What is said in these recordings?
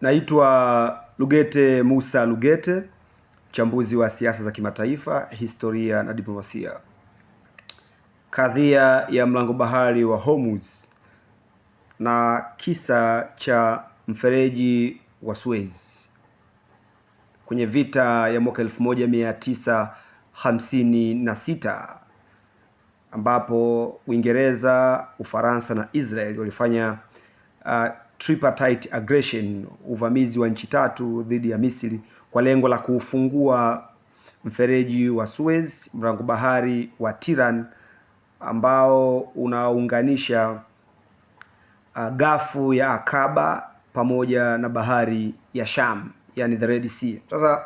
Naitwa Lugete Musa Lugete, mchambuzi wa siasa za kimataifa, historia na diplomasia. Kadhia ya mlango bahari wa Hormuz na kisa cha mfereji wa Suez kwenye vita ya mwaka 1956 ambapo Uingereza, Ufaransa na Israel walifanya tripartite aggression, uvamizi wa nchi tatu dhidi ya Misri kwa lengo la kuufungua mfereji wa Suez, mlango bahari wa Tiran ambao unaunganisha gafu ya Akaba pamoja na bahari ya Sham, yani the Red Sea. Sasa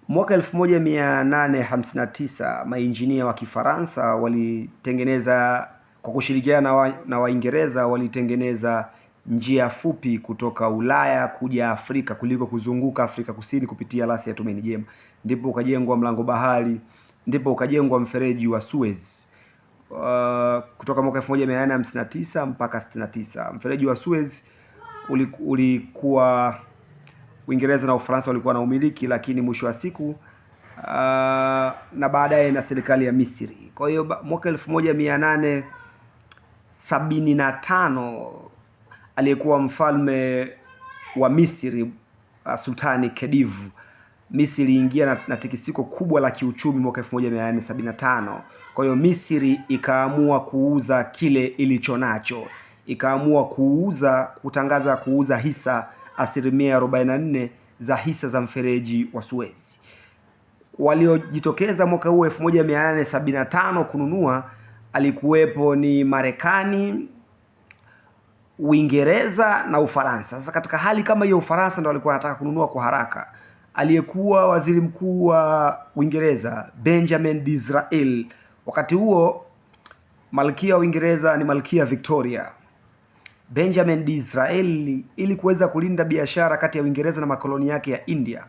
mwaka 1859 mainjinia wa Kifaransa walitengeneza kwa kushirikiana na Waingereza walitengeneza njia fupi kutoka Ulaya kuja Afrika kuliko kuzunguka Afrika Kusini kupitia rasi ya Tumaini Jema. Ndipo ukajengwa mlango bahari, ndipo ukajengwa mfereji wa Suez kutoka mwaka 1859 mpaka 69. Mfereji wa Suez ulikuwa Uingereza na Ufaransa walikuwa na umiliki, lakini mwisho wa siku na baadaye na serikali ya Misri. Kwa hiyo mwaka 1875 aliyekuwa mfalme wa Misri Sultani Khedive, Misri iliingia na tikisiko kubwa la kiuchumi mwaka 1875. Kwa hiyo Misri ikaamua kuuza kile ilicho nacho, ikaamua kutangaza kuuza hisa 44% za hisa za mfereji wa Suez. Waliojitokeza mwaka huu 1875 kununua alikuwepo ni Marekani, Uingereza na Ufaransa. Sasa katika hali kama hiyo, Ufaransa ndio walikuwa wanataka kununua kwa haraka. Aliyekuwa waziri mkuu wa Uingereza Benjamin Disraeli, wakati huo malkia wa Uingereza ni Malkia Victoria. Benjamin Disraeli, ili kuweza kulinda biashara kati ya Uingereza na makoloni yake ya India,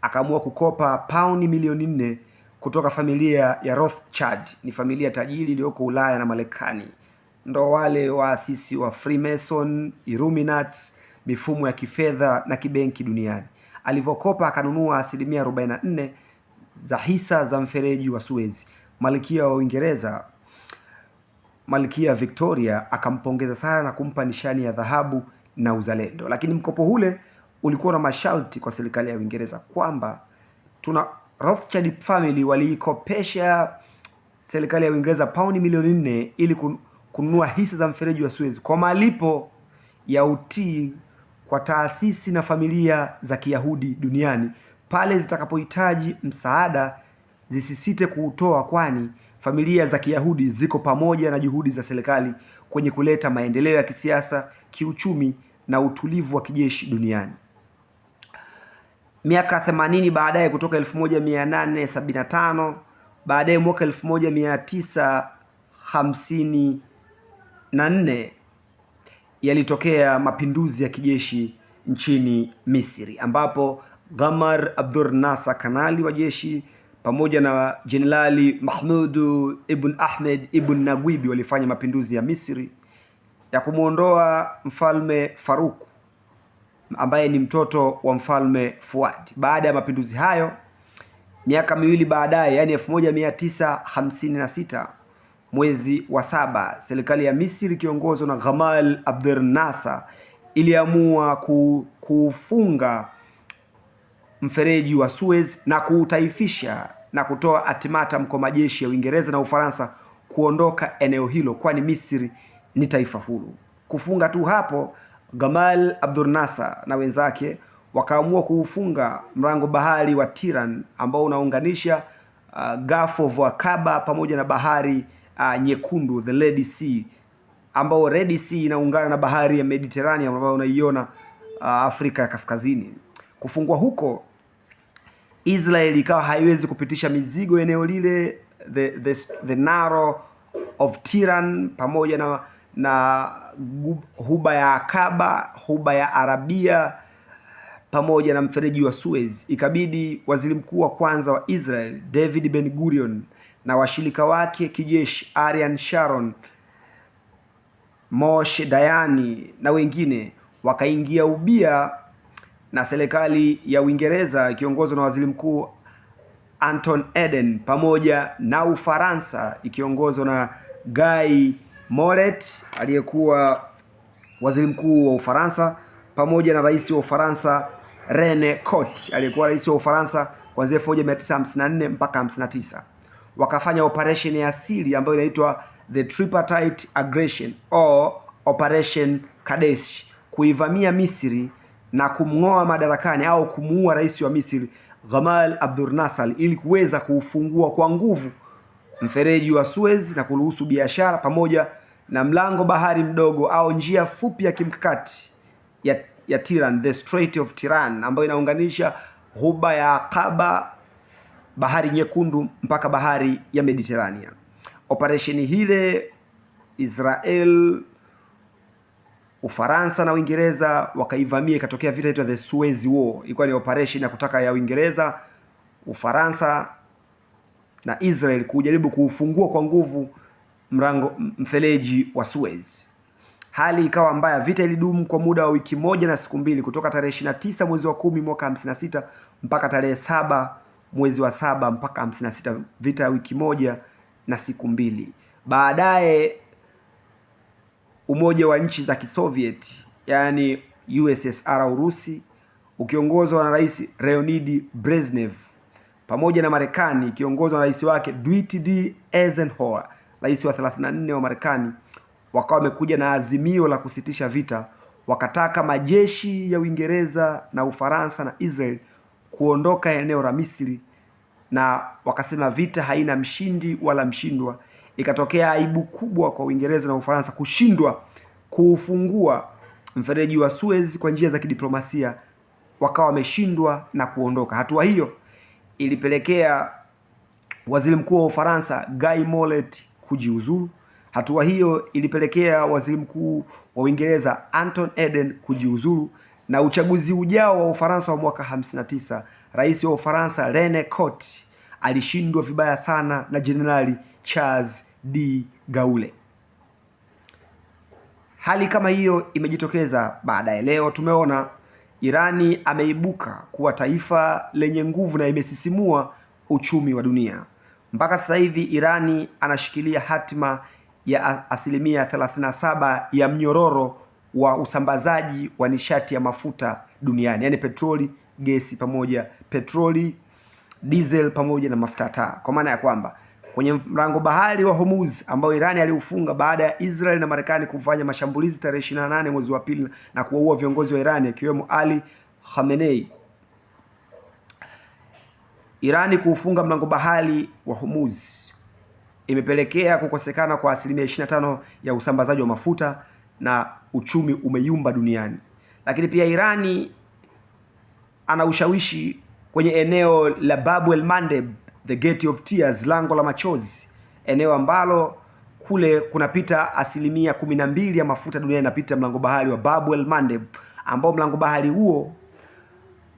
akaamua kukopa pauni milioni 4 kutoka familia ya Rothschild. Ni familia tajiri iliyoko Ulaya na Marekani, ndo wale waasisi wa Freemason, Illuminati, mifumo ya kifedha na kibenki duniani. Alivyokopa akanunua 44% za hisa za mfereji wa Suez. Malkia wa Uingereza, Malkia Victoria, akampongeza sana na kumpa nishani ya dhahabu na uzalendo. Lakini mkopo ule ulikuwa na masharti kwa serikali ya Uingereza kwamba Rothschild family waliikopesha serikali ya Uingereza pauni milioni 4 ili kununua hisa za mfereji wa Suez kwa malipo ya utii kwa taasisi na familia za Kiyahudi duniani. Pale zitakapohitaji msaada zisisite kuutoa, kwani familia za Kiyahudi ziko pamoja na juhudi za serikali kwenye kuleta maendeleo ya kisiasa, kiuchumi na utulivu wa kijeshi duniani. Miaka 80 baadaye, kutoka 1875, baadaye mwaka 1954 yalitokea mapinduzi ya kijeshi nchini Misri, ambapo Gamal Abdel Nasser, kanali wa jeshi, pamoja na Jenerali Mahmoud ibn Ahmed ibn Naguib walifanya mapinduzi ya Misri ya kumuondoa mfalme Farouk ambaye ni mtoto wa mfalme Fuad. Baada ya mapinduzi hayo, miaka miwili baadaye, yani 1956, mwezi wa 7, serikali ya Misri ikiongozwa na Gamal Abdel Nasser iliamua kufunga mfereji wa Suez na kuutaifisha na kutoa ultimatum kwa majeshi ya Uingereza na Ufaransa kuondoka eneo hilo, kwani Misri ni taifa huru. Kufunga tu hapo, Gamal Abdel Nasser na wenzake wakaamua kuufunga mlango bahari wa Tiran ambao unaunganisha Gulf of Aqaba pamoja na bahari nyekundu, the Red Sea, ambao Red Sea inaungana na bahari ya Mediterranean ambayo unaiona Afrika ya Kaskazini. Kufungwa huko, Israel ikawa haiwezi kupitisha mizigo eneo lile, the Narrow of Tiran pamoja na huba ya Akaba, huba ya Arabia pamoja na mfereji wa Suez. Ikabidi waziri mkuu wa kwanza wa Israel David Ben Gurion na washirika wake kijeshi Ariel Sharon, Moshe Dayani na wengine wakaingia ubia na serikali ya Uingereza ikiongozwa na waziri mkuu Anton Eden pamoja na Ufaransa ikiongozwa na Guy Mollet aliyekuwa waziri mkuu wa Ufaransa pamoja na rais wa Ufaransa Rene Coty aliyekuwa rais wa Ufaransa kuanzia 1954 mpaka 59. Wakafanya operation ya siri ambayo inaitwa the Tripartite Aggression or Operation Kadesh, kuivamia Misri na kumng'oa madarakani au kumuua rais wa Misri Gamal Abdel Nasser ili kuweza kuufungua kwa nguvu mfereji wa Suez na kuruhusu biashara pamoja na mlango bahari mdogo au njia fupi ya kimkakati ya Tiran, the Strait of Tiran, ambayo inaunganisha ghuba ya Aqaba, bahari nyekundu mpaka bahari ya Mediterania. Operation hile Israel, Ufaransa na Uingereza wakaivamia, ikatokea vita inaitwa the Suez War. Ilikuwa ni operation ya kutaka ya Uingereza, Ufaransa na Israel kujaribu kuufungua kwa nguvu mfereji wa Suez. Hali ikawa mbaya, vita ilidumu kwa muda wa wiki moja na siku mbili kutoka tarehe 29 mwezi wa 10 mwaka 56 mpaka tarehe 7 mwezi wa 7 mpaka 56, vita ya wiki moja na siku mbili. Baadaye Umoja wa nchi za Kisoviet, yani USSR Urusi, ukiongozwa na Rais Leonid Brezhnev pamoja na Marekani ikiongozwa na rais wake Dwight D. Eisenhower, rais wa 34 wa Marekani, wakawa wamekuja na azimio la kusitisha vita. Wakataka majeshi ya Uingereza na Ufaransa na Israel kuondoka eneo la Misri, na wakasema vita haina mshindi wala mshindwa. Ikatokea aibu kubwa kwa Uingereza na Ufaransa kushindwa kuufungua mfereji wa Suez kwa njia za kidiplomasia, wakawa wameshindwa na kuondoka. Hatua hiyo ilipelekea waziri mkuu wa Ufaransa Guy Mollet kujiuzulu. Hatua hiyo ilipelekea waziri mkuu wa Uingereza Anton Eden kujiuzulu, na uchaguzi ujao wa Ufaransa wa mwaka 59, rais wa Ufaransa Rene Coty alishindwa vibaya sana na Jenerali Charles de Gaulle. Hali kama hiyo imejitokeza baadaye. Leo tumeona Irani ameibuka kuwa taifa lenye nguvu na imesisimua uchumi wa dunia. Mpaka sasa hivi Irani anashikilia hatima ya asilimia 37 ya mnyororo wa usambazaji wa nishati ya mafuta duniani, yaani petroli, gesi pamoja petroli, diesel pamoja na mafuta taa. Kwa maana ya kwamba kwenye mlango bahari wa Hormuz ambao Irani aliufunga baada ya Israel na Marekani kufanya mashambulizi tarehe 28 mwezi wa pili na kuwaua viongozi wa Irani akiwemo Ali Khamenei, Irani kuufunga mlango bahari wa Hormuz imepelekea kukosekana kwa asilimia 25 ya usambazaji wa mafuta na uchumi umeyumba duniani. Lakini pia Irani ana ushawishi kwenye eneo la Bab el Mandeb, the Gate of Tears, lango la machozi, eneo ambalo kule kunapita asilimia 12 ya mafuta duniani inapita mlango bahari wa Bab el Mandeb, ambao mlango bahari huo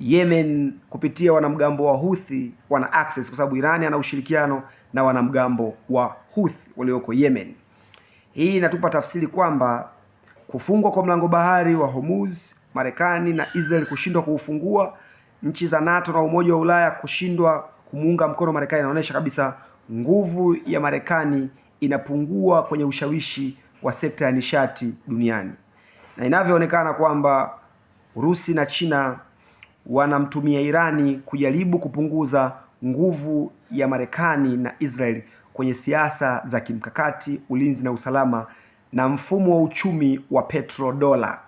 Yemen kupitia wanamgambo wa Houthi wana access, kwa sababu Irani ana ushirikiano na wanamgambo wa Houthi walioko Yemen. Hii inatupa tafsiri kwamba kufungwa kwa mlango bahari wa Hormuz, Marekani na Israel kushindwa kuufungua, nchi za NATO na Umoja wa Ulaya kushindwa kumuunga mkono Marekani, inaonyesha kabisa nguvu ya Marekani inapungua kwenye ushawishi wa sekta ya nishati duniani, na inavyoonekana kwamba Urusi na China wanamtumia Irani kujaribu kupunguza nguvu ya Marekani na Israel kwenye siasa za kimkakati, ulinzi na usalama na mfumo wa uchumi wa petrodola.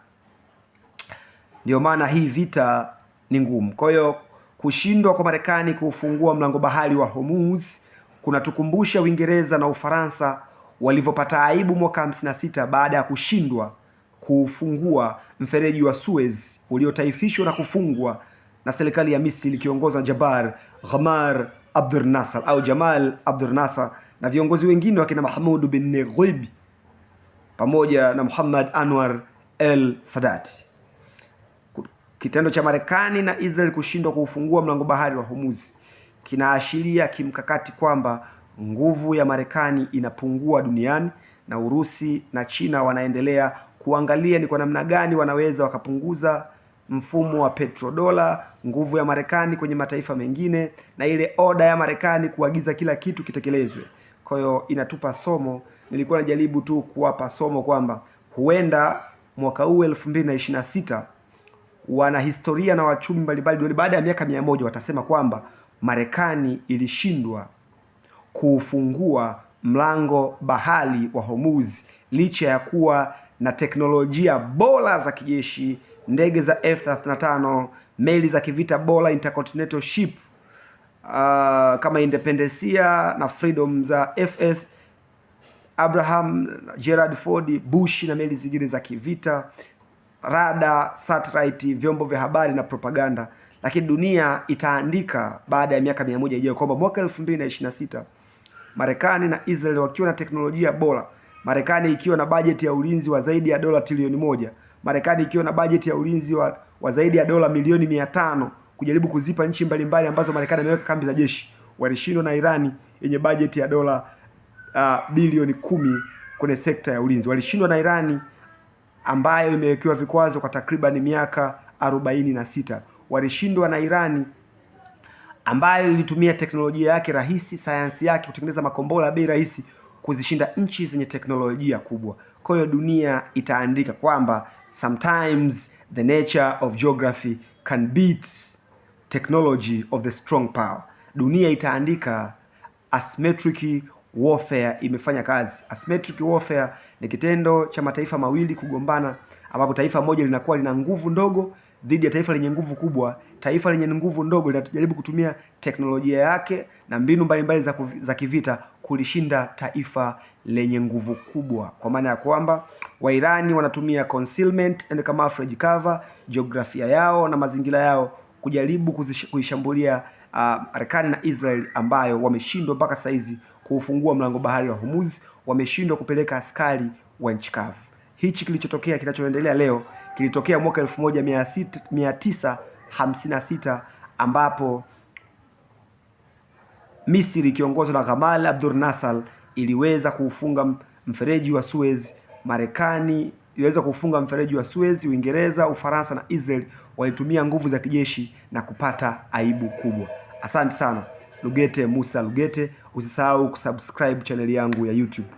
Ndio maana hii vita ni ngumu. Kwa hiyo kushindwa kwa Marekani kuufungua mlango bahari wa Hormuz kunatukumbusha Uingereza na Ufaransa walivyopata aibu mwaka 56 baada ya kushindwa kuufungua mfereji wa Suez uliotaifishwa na kufungwa na serikali ya Misri ikiongozwa na Gamal Abdel Nasser au Jamal Abdel Nasser na viongozi wengine wakina Mahmoud bin Neghrib pamoja na Muhammad Anwar el Sadat. Kitendo cha Marekani na Israel kushindwa kuufungua mlango bahari wa Hormuz kinaashiria kimkakati kwamba nguvu ya Marekani inapungua duniani na Urusi na China wanaendelea kuangalia ni kwa namna gani wanaweza wakapunguza mfumo wa petrodola, nguvu ya Marekani kwenye mataifa mengine, na ile oda ya Marekani kuagiza kila kitu kitekelezwe. Kwa hiyo inatupa somo. Nilikuwa najaribu tu kuwapa somo kwamba huenda mwaka huu 2026 wana historia na wachumi mbalimbali baada ya miaka 100 watasema kwamba Marekani ilishindwa kuufungua mlango bahari wa Hormuz licha ya kuwa na teknolojia bora za kijeshi, ndege za F-35, meli za kivita bora, intercontinental ship kama Independencia na Freedom za FS Abraham, Gerald Ford, Bush na meli zingine za kivita, rada, satellite, vyombo vya habari na propaganda. Lakini dunia itaandika baada ya miaka 100 ijayo kwamba mwaka 2026 Marekani na Israel wakiwa na teknolojia bora, Marekani ikiwa na bajeti ya ulinzi wa zaidi ya dola trilioni 1, Marekani ikiwa na bajeti ya ulinzi wa zaidi ya dola milioni 500 kujaribu kuzipa nchi mbalimbali ambazo Marekani ameweka kambi za jeshi, walishindwa na Irani yenye bajeti ya dola bilioni 10 kwenye sekta ya ulinzi. Walishindwa na Irani ambayo imewekewa vikwazo kwa takriban miaka 46. Walishindwa na Irani ambayo ilitumia teknolojia yake rahisi, sayansi yake kutengeneza makombora ya bei rahisi kuzishinda nchi zenye teknolojia kubwa. Kwa hiyo dunia itaandika kwamba sometimes the nature of geography can beat technology of the strong power. Dunia itaandika asymmetric warfare imefanya kazi. Asymmetric warfare ni kitendo cha mataifa mawili kugombana, ambapo taifa moja linakuwa lina nguvu ndogo dhidi ya taifa lenye nguvu kubwa. Taifa lenye nguvu ndogo linajaribu kutumia teknolojia yake na mbinu mbalimbali za kivita kulishinda taifa lenye nguvu kubwa, kwa maana ya kwamba Wairani wanatumia concealment and camouflage cover, jiografia yao na mazingira yao kujaribu kuishambulia Marekani na Israel, ambayo wameshindwa mpaka saizi kuufungua mlango bahari wa Hormuz, wameshindwa kupeleka askari wa nchi kavu. Hichi kilichotokea, kinachoendelea leo, kilitokea mwaka 1956 ambapo Misri ikiongozwa na Gamal Abdel Nasser iliweza kuufunga mfereji wa Suez. Marekani iliweza kuufunga mfereji wa Suez. Uingereza, Ufaransa na Israel walitumia nguvu za kijeshi na kupata aibu kubwa. Asante sana. Lugete Musa Lugete. Usisahau kusubscribe channel yangu ya YouTube.